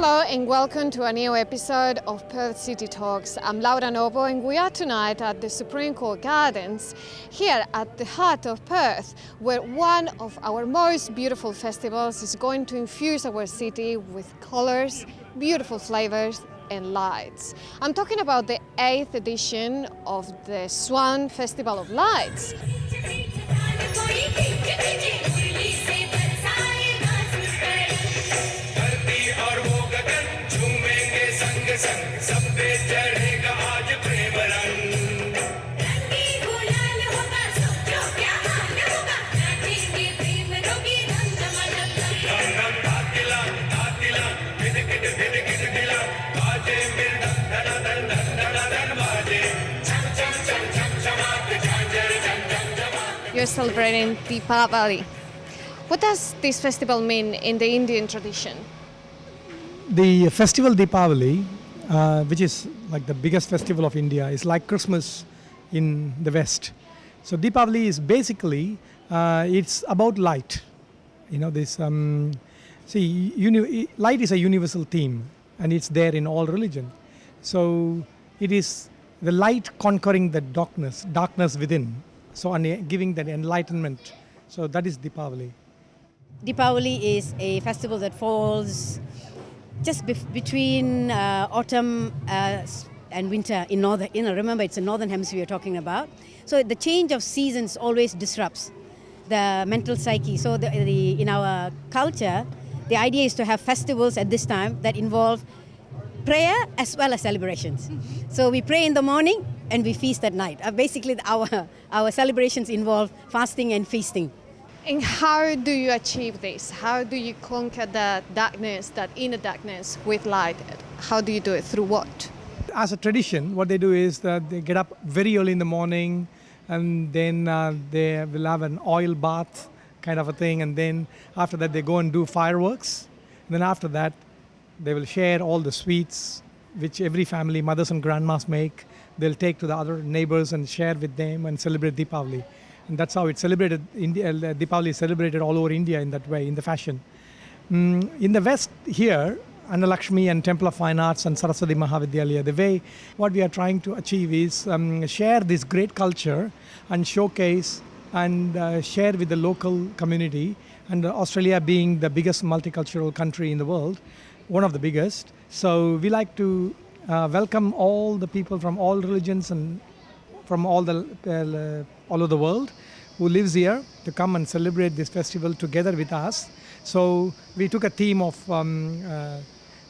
Hello and welcome to a new episode of Perth City Talks. I'm Laura Novo and we are tonight at the Supreme Court Gardens here at the heart of Perth, where one of our most beautiful festivals is going to infuse our city with colours, beautiful flavours and lights. I'm talking about the 8th edition of the Swan Festival of Lights. You're celebrating Deepavali. What does this festival mean in the Indian tradition? The festival Deepavali, which is like the biggest festival of India, is like Christmas in the West. So Deepavali is basically, it's about light. You know, this, light is a universal theme and it's there in all religion. So it is the light conquering the darkness within. So giving that enlightenment. So that is Deepavali. Deepavali is a festival that falls just between autumn and winter in northern. Remember, it's a northern hemisphere we're talking about. So the change of seasons always disrupts the mental psyche. So in our culture, the idea is to have festivals at this time that involve prayer as well as celebrations. So we pray in the morning and we feast at night. Basically, our celebrations involve fasting and feasting. And how do you achieve this? How do you conquer the darkness, that inner darkness, with light? How do you do it? Through what? As a tradition, what they do is that they get up very early in the morning and then they will have an oil bath kind of a thing, and then after that they go and do fireworks. And then after that they will share all the sweets which every family, mothers and grandmas make. They'll take to the other neighbors and share with them and celebrate Deepavali. And that's how it's celebrated. Deepavali is celebrated all over India in that way, in the fashion. In the West here, Annalakshmi and Temple of Fine Arts and Saraswati Mahavidyalaya, the way what we are trying to achieve is share this great culture and showcase and share with the local community. And Australia being the biggest multicultural country in the world, one of the biggest. So we like to welcome all the people from all religions and from all over the world who lives here to come and celebrate this festival together with us. So we took a theme of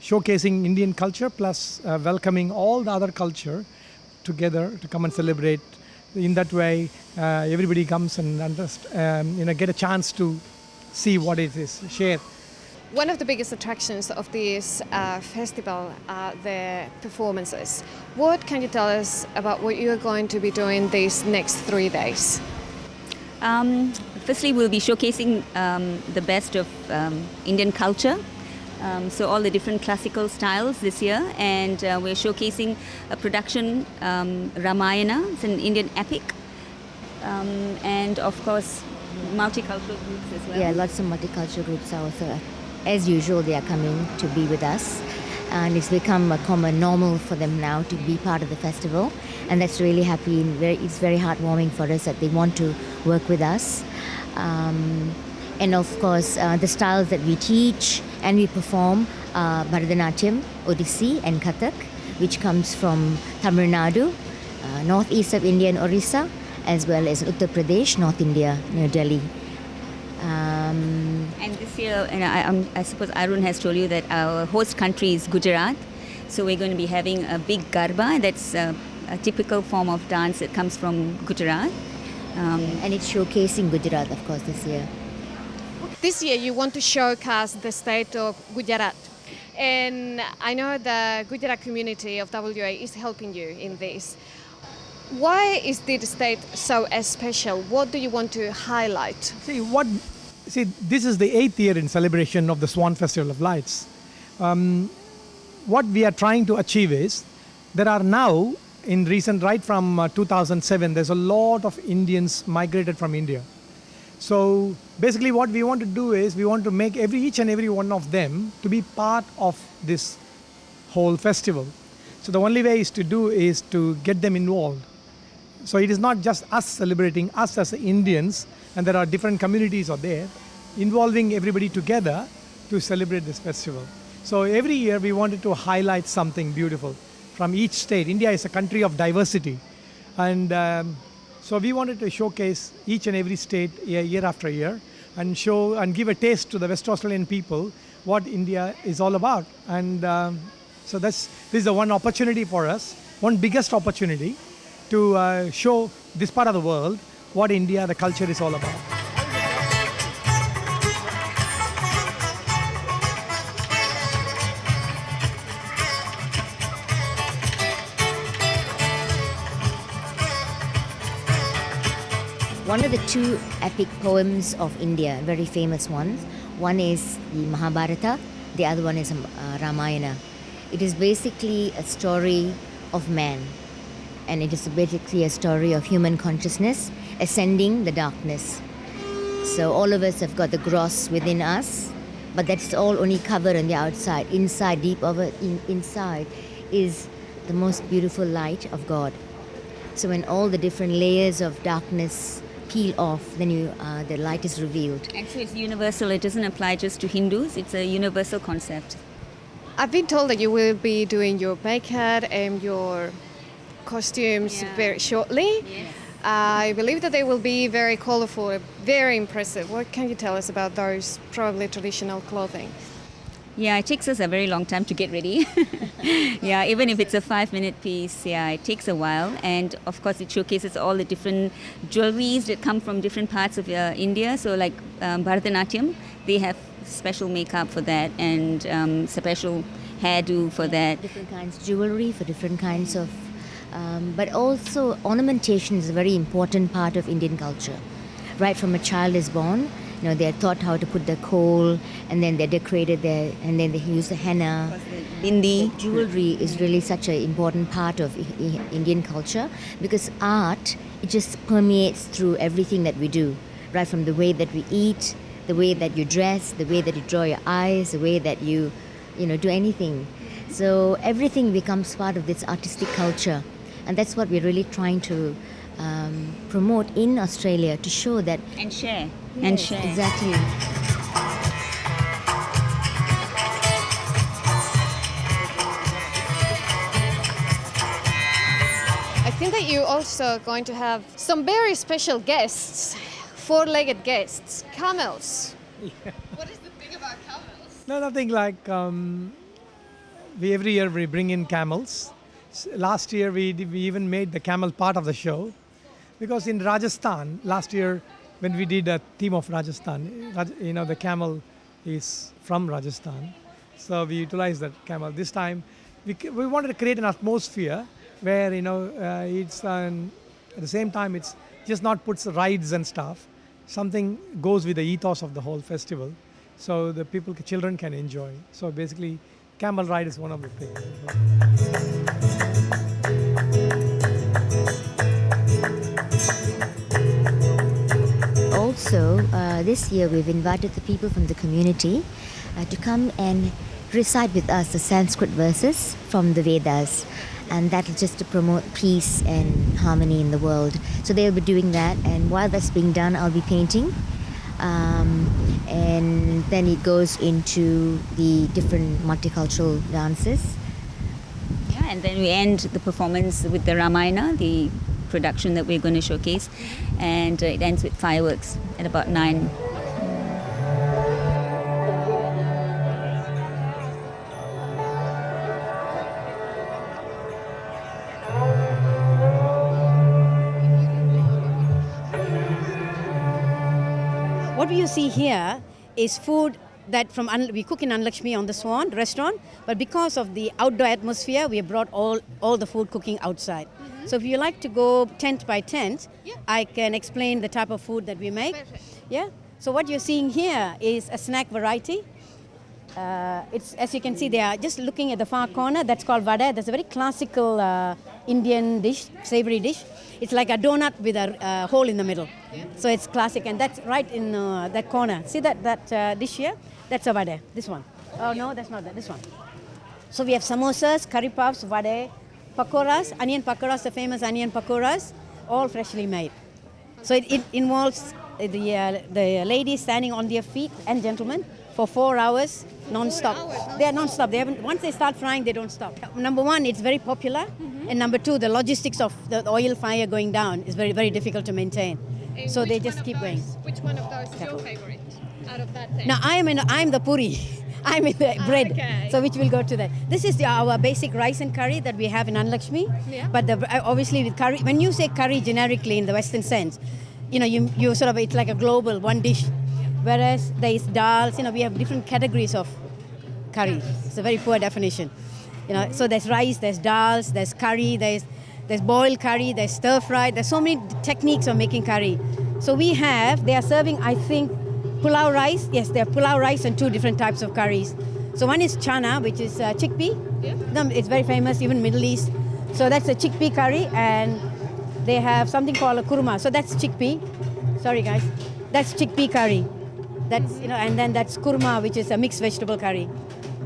showcasing Indian culture plus welcoming all the other culture together to come and celebrate. In that way, everybody comes and get a chance to see what it is, share. One of the biggest attractions of this festival are the performances. What can you tell us about what you're going to be doing these next 3 days? Firstly, we'll be showcasing the best of Indian culture. So all the different classical styles this year, and we're showcasing a production, Ramayana, it's an Indian epic, and of course multicultural groups as well. Yeah, lots of multicultural groups are also, as usual, they are coming to be with us, and it's become a common normal for them now to be part of the festival, and that's really happy. It's very heartwarming for us that they want to work with us. And of course, the styles that we teach and we perform are Bharatanatyam, Odissi and Kathak, which comes from Tamil Nadu, northeast of India and Orissa, as well as Uttar Pradesh, North India, near Delhi. And this year, I suppose Arun has told you that our host country is Gujarat. So we're going to be having a big garba. That's a typical form of dance that comes from Gujarat. And it's showcasing Gujarat, of course, this year. This year you want to showcase the state of Gujarat. And I know the Gujarat community of WA is helping you in this. Why is this state so special? What do you want to highlight? See, this is the 8th year in celebration of the Swan Festival of Lights. What we are trying to achieve is, there are now, right from 2007, there's a lot of Indians migrated from India. So basically what we want to do is, we want to make each and every one of them to be part of this whole festival. So the only way is to get them involved. So it is not just us celebrating, us as Indians, and there are different communities out there, involving everybody together to celebrate this festival. So every year we wanted to highlight something beautiful from each state. India is a country of diversity. And so we wanted to showcase each and every state year after year and show and give a taste to the West Australian people what India is all about. And so this is the one opportunity for us, one biggest opportunity to show this part of the world what India, the culture is all about. One of the two epic poems of India, very famous ones, one is the Mahabharata, the other one is Ramayana. It is basically a story of man, and it is basically a story of human consciousness ascending the darkness. So all of us have got the gross within us, but that's all only covered on the outside. Inside, deep inside, is the most beautiful light of God. So when all the different layers of darkness peel off, then the light is revealed. Actually, it's universal. It doesn't apply just to Hindus. It's a universal concept. I've been told that you will be doing your makeup and your costumes very shortly. Yes. I believe that they will be very colorful, very impressive. What can you tell us about those probably traditional clothing? Yeah, it takes us a very long time to get ready. Yeah, even if it's a 5-minute piece, yeah, it takes a while. And of course, it showcases all the different jewelries that come from different parts of India. So like Bharatanatyam, they have special makeup for that and special hairdo for that. Different kinds of jewelry for different kinds of... but also ornamentation is a very important part of Indian culture. Right from a child is born, they're taught how to put the kohl, and then they're decorated there, and then they use the henna. Bindi. Jewelry is really such an important part of Indian culture, because art, it just permeates through everything that we do, right from the way that we eat, the way that you dress, the way that you draw your eyes, the way that you do anything. So everything becomes part of this artistic culture, and that's what we're really trying to promote in Australia, to show that... And share. Yes, and share. Exactly. I think that you're also going to have some very special guests, 4-legged guests, camels. Yeah. What is the thing about camels? No, nothing like every year we bring in camels. Last year we even made the camel part of the show, because in Rajasthan last year when we did a theme of Rajasthan, the camel is from Rajasthan, so we utilized that camel. This time we wanted to create an atmosphere where it's at the same time it's just not puts rides and stuff. Something goes with the ethos of the whole festival, so the children can enjoy. So basically, camel ride is one of the things. Also, this year we've invited the people from the community to come and recite with us the Sanskrit verses from the Vedas, and that's just to promote peace and harmony in the world. So they'll be doing that, and while that's being done, I'll be painting. And then it goes into the different multicultural dances. Yeah, and then we end the performance with the Ramayana, the production that we're going to showcase, and it ends with fireworks at about 9. What you see here is food that we cook in Anlakshmi on the Swan restaurant, but because of the outdoor atmosphere, we have brought all the food cooking outside. Mm-hmm. So if you like to go tent by tent, I can explain the type of food that we make. Perfect. Yeah. So what you're seeing here is a snack variety. It's, as you can see, they are just looking at the far corner. That's called vada. That's a very classical Indian dish, savory dish. It's like a donut with a hole in the middle. Yeah. So it's classic, and that's right in that corner. See that dish here? That's a vada. This one. Oh no, that's not that. This one. So we have samosas, curry puffs, vade, pakoras, onion pakoras, the famous onion pakoras, all freshly made. So it involves the ladies standing on their feet and gentlemen for 4 hours non-stop. 4 hours, They are non-stop. Once they start frying, they don't stop. Number one, it's very popular. And number two, the logistics of the oil fire going down is very, very difficult to maintain. And So they which just one of keep going. those- Which one of those is your favorite out of that thing? Now I'm the puri. I'm in the bread. Okay. So which will go to that. This is our basic rice and curry that we have in Annalakshmi. Yeah. But obviously with curry, when you say curry generically in the Western sense, you sort of, it's like a global one dish. Whereas there is dals, we have different categories of curry. It's a very poor definition. So there's rice, there's dals, there's curry, there's boiled curry, there's stir fry. There's so many techniques of making curry. So they are serving, I think, pulao rice. Yes, they have pulao rice and 2 different types of curries. So one is chana, which is chickpea. Yeah. It's very famous, even Middle East. So that's a chickpea curry, and they have something called a kurma. So that's chickpea. Sorry, guys. That's chickpea curry. That's and then that's kurma, which is a mixed vegetable curry.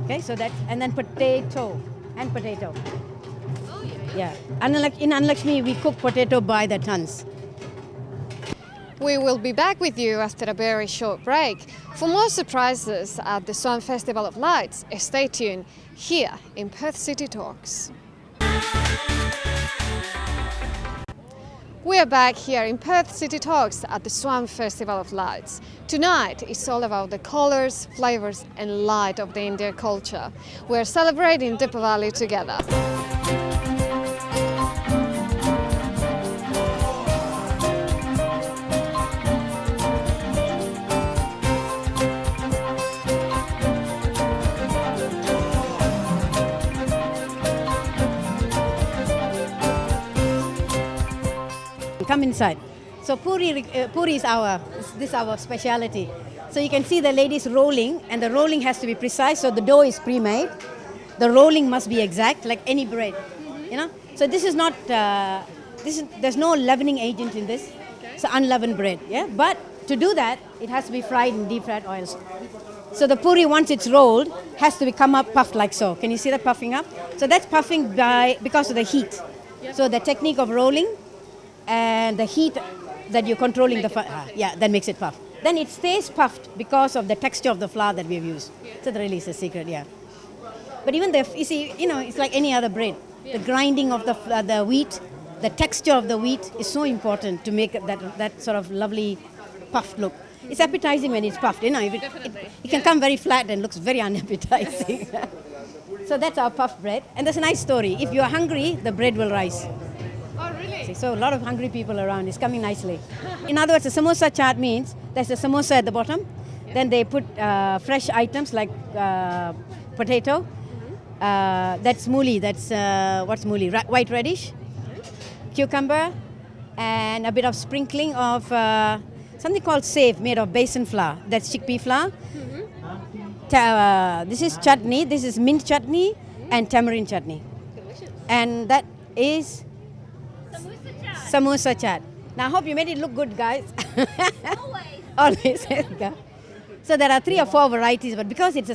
Okay, so and then potato. Oh, Yeah. In Annalakshmi, we cook potato by the tons. We will be back with you after a very short break. For more surprises at the Swan Festival of Lights, stay tuned here in Perth City Talks. We are back here in Perth City Talks at the Swan Festival of Lights. Tonight it's all about the colours, flavours and light of the Indian culture. We're celebrating Deepavali together. Come inside. So puri is our speciality. So you can see the ladies rolling, and the rolling has to be precise. So the dough is pre-made. The rolling must be exact, like any bread. So this is not. There's no leavening agent in this. Okay. It's unleavened bread. Yeah. But to do that, it has to be fried in deep fried oils. So the puri, once it's rolled, has to come up puffed like so. Can you see that puffing up? So that's puffing because of the heat. Yep. So the technique of rolling and the heat that you're controlling that makes it puff. Then it stays puffed because of the texture of the flour that we've used. Yeah. So that really is a secret, yeah. But even it's like any other bread. Yeah. The grinding of the wheat, the texture of the wheat is so important to make that sort of lovely puffed look. It's appetizing when it's puffed. It can come very flat and looks very unappetizing. So that's our puffed bread. And there's a nice story. If you're hungry, the bread will rise. Oh, really? So a lot of hungry people around. It's coming nicely. In other words, a samosa chaat means there's a samosa at the bottom. Yeah. Then they put fresh items like potato. That's mooli. That's what's mooli? White radish, cucumber, and a bit of sprinkling of something called save made of besan flour. That's chickpea flour. This is chutney. This is mint chutney and tamarind chutney. Delicious. And that is samosa chaat. Now I hope you made it look good, guys. Always. So there are 3 or 4 varieties, but because it's a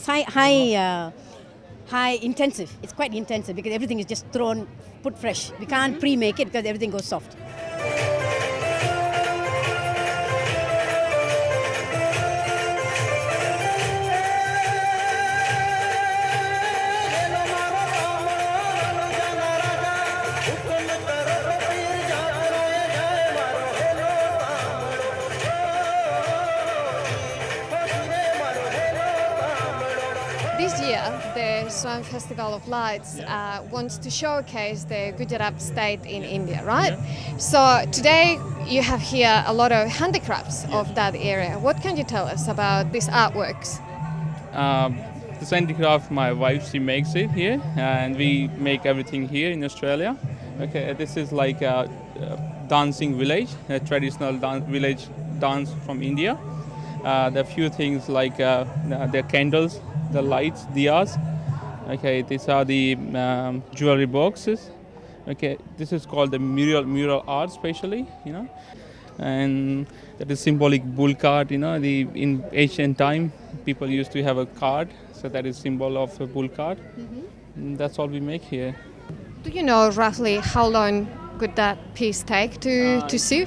high intensive, it's quite intensive because everything is just put fresh. We can't pre-make it because everything goes soft. This year, the Swan Festival of Lights wants to showcase the Gujarat state in India, right? So today you have here a lot of handicrafts of that area. What can you tell us about these artworks? This handicraft, my wife, she makes it here, and we make everything here in Australia. Okay, this is like a dancing village, a traditional village dance from India. There are few things like the candles, the lights, diyas. Okay, these are the jewelry boxes. Okay, this is called the mural art, specially, and that is symbolic bull cart. In ancient time, people used to have a cart, so that is symbol of a bull cart. That's all we make here. Do you know roughly how long could that piece take to sew?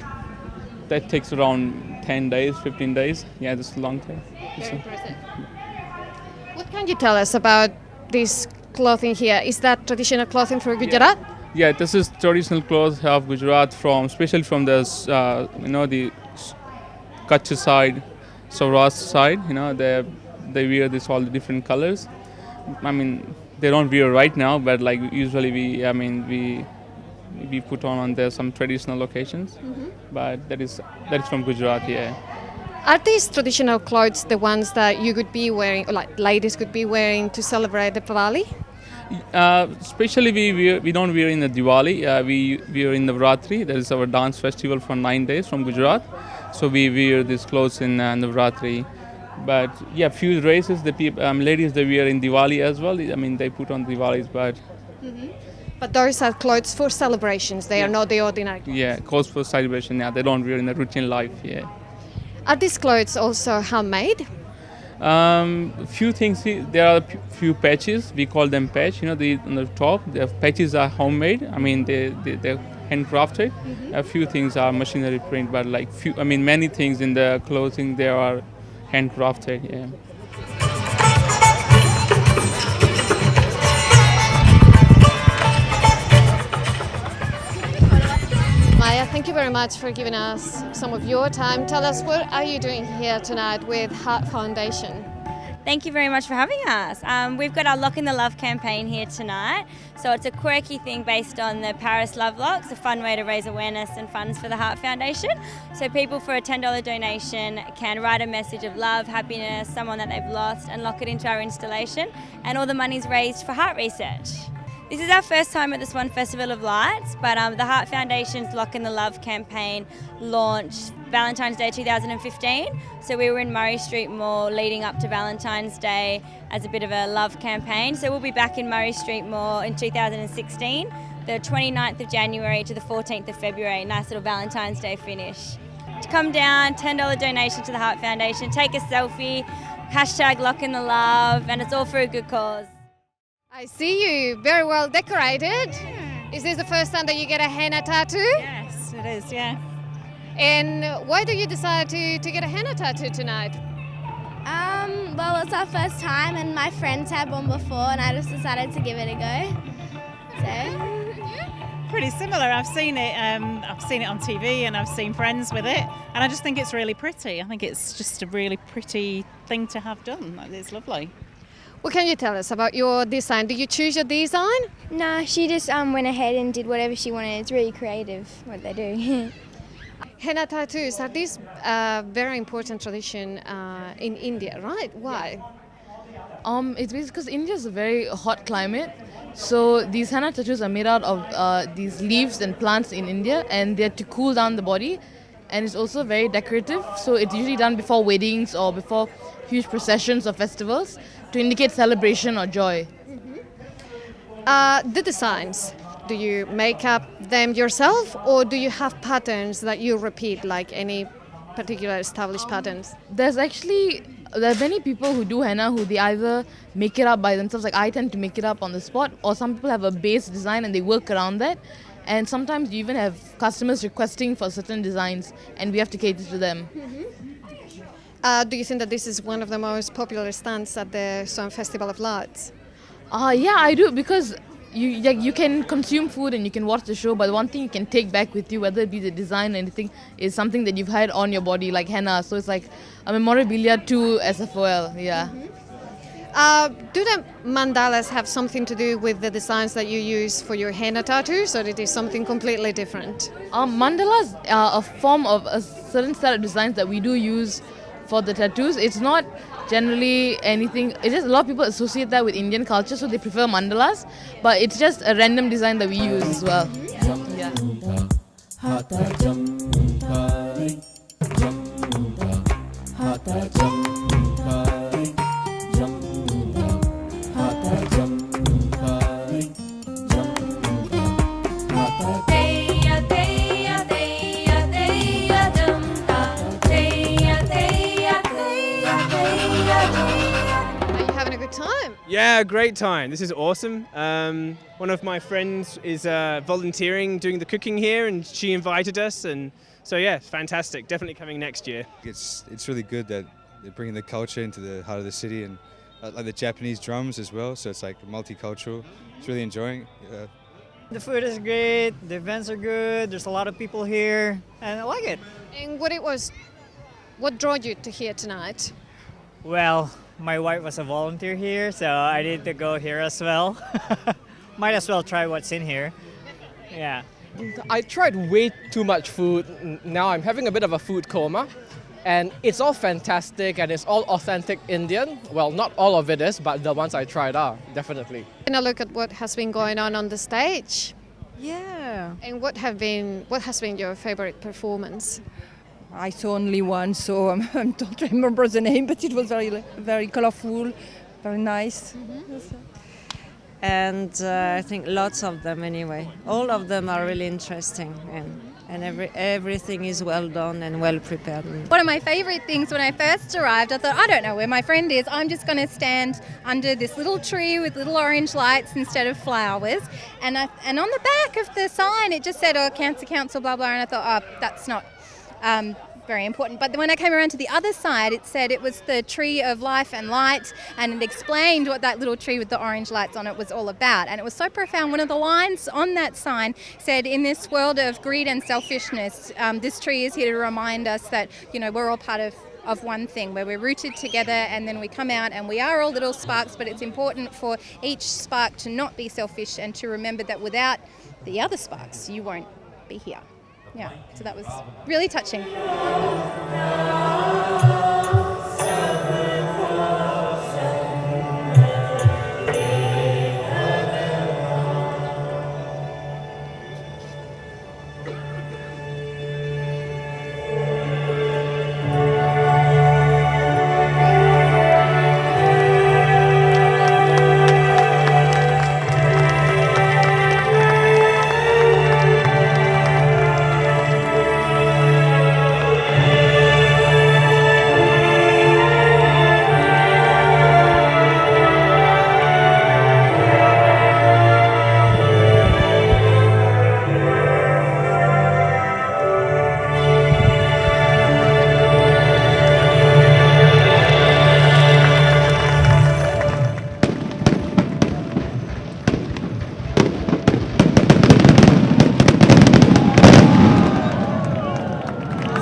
That takes around 10 days, 15 days. Yeah, that's a long time. So- What can you tell us about this clothing here? Is that traditional clothing for Gujarat? Yeah, this is traditional clothes of Gujarat especially from the the Kutch side, Saurashtra side. They wear this all the different colors. I mean, they don't wear right now, but like usually we put on there some traditional occasions. But that is from Gujarat. Yeah. Are these traditional clothes the ones that you could be wearing, or like ladies could be wearing to celebrate Deepavali? Especially we don't wear in the Diwali. We wear in the Navratri. That is our dance festival for 9 days from Gujarat. So we wear these clothes in Navratri. But yeah, few races the ladies they wear in Diwali as well. I mean they put on Diwalis, but But those are clothes for celebrations. They are not the ordinary clothes. yeah, clothes for celebration. Yeah, they don't wear in the routine life. Yeah. Are these clothes also handmade? Few things. There are few patches. We call them patch. On the top, the patches are homemade. I mean, they're handcrafted. A few things are machinery print, but like many things in the clothing they are handcrafted. Yeah. Maya, thank you very much for giving us some of your time. Tell us, what are you doing here tonight with Heart Foundation? Thank you very much for having us. We've got our Lock in the Love campaign here tonight. So it's a quirky thing based on the Paris Love Locks, a fun way to raise awareness and funds for the Heart Foundation. So people for a $10 donation can write a message of love, happiness, someone that they've lost, and lock it into our installation. And all the money's raised for heart research. This is our first time at the Swan Festival of Lights, but the Heart Foundation's Lock in the Love campaign launched Valentine's Day 2015. So we were in Murray Street Mall leading up to Valentine's Day as a bit of a love campaign. So we'll be back in Murray Street Mall in 2016, the 29th of January to the 14th of February. Nice little Valentine's Day finish. To come down, $10 donation to the Heart Foundation, take a selfie, hashtag Lock in the Love, and it's all for a good cause. I see you, very well decorated. Is this the first time that you get a henna tattoo? Yes, it is, yeah. And why do you decide to get a henna tattoo tonight? Well, it's our first time and my friends had one before and I just decided to give it a go. So, Pretty similar. I've seen it on TV and I've seen friends with it, and I just think it's really pretty. I think it's just a really pretty thing to have done. It's lovely. What can you tell us about your design? Did you choose your design? no, she just went ahead and did whatever she wanted. It's really creative what they do. Henna tattoos are this very important tradition in India, right? Why? It's because India is a very hot climate, so these henna tattoos are made out of these leaves and plants in India, and they're to cool down the body, and it's also very decorative. So it's usually done before weddings or before huge processions or festivals to indicate celebration or joy. The designs, do you make up them yourself, or do you have patterns that you repeat, like any particular established patterns? There are many people who do henna who they either make it up by themselves, like I tend to make it up on the spot, or some people have a base design and they work around that. And sometimes you even have customers requesting for certain designs and we have to cater to them. Do you think that this is one of the most popular stands at the Swan Festival of Lights? Yeah, I do, because you can consume food and you can watch the show, but one thing you can take back with you, whether it be the design or anything, is something that you've had on your body, like henna. So it's like a memorabilia to SFOL, yeah. Do the mandalas have something to do with the designs that you use for your henna tattoos, or it is something completely different? Mandalas are a form of a certain set of designs that we do use for the tattoos. It's not generally anything, it's just a lot of people associate that with Indian culture, so they prefer mandalas, but it's just a random design that we use as well. Yeah. Are you having a good time? Yeah, great time. This is awesome. One of my friends is volunteering doing the cooking here, and she invited us, and so yeah, fantastic. Definitely coming next year. It's really good that they're bringing the culture into the heart of the city, and like the Japanese drums as well. So it's like multicultural. It's really enjoying. The food is great. The events are good. There's a lot of people here, and I like it. And what drew you to here tonight? Well, my wife was a volunteer here, so I need to go here as well. Might as well try what's in here. Yeah. I tried way too much food. Now I'm having a bit of a food coma. And it's all fantastic and it's all authentic Indian. Well, not all of it is, but the ones I tried are, definitely. And a look at what has been going on the stage. Yeah. And what has been your favorite performance? I saw only one, so I don't remember the name, but it was very colorful, very nice. And I think lots of them anyway. All of them are really interesting, and everything is well done and well prepared. One of my favourite things when I first arrived, I thought, I don't know where my friend is. I'm just going to stand under this little tree with little orange lights instead of flowers. And on the back of the sign, it just said, Cancer Council, blah, blah. And I thought, that's not very important. But when I came around to the other side, it said it was the tree of life and light, and it explained what that little tree with the orange lights on it was all about. And it was so profound. One of the lines on that sign said, in this world of greed and selfishness, this tree is here to remind us that, we're all part of one thing, where we're rooted together, and then we come out and we are all little sparks, but it's important for each spark to not be selfish and to remember that without the other sparks, you won't be here. Yeah, so that was really touching.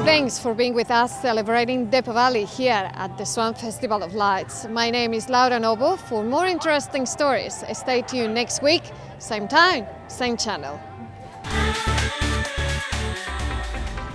Thanks for being with us celebrating Deepavali here at the Swan Festival of Lights. My name is Laura Novo. For more interesting stories, stay tuned next week, same time, same channel.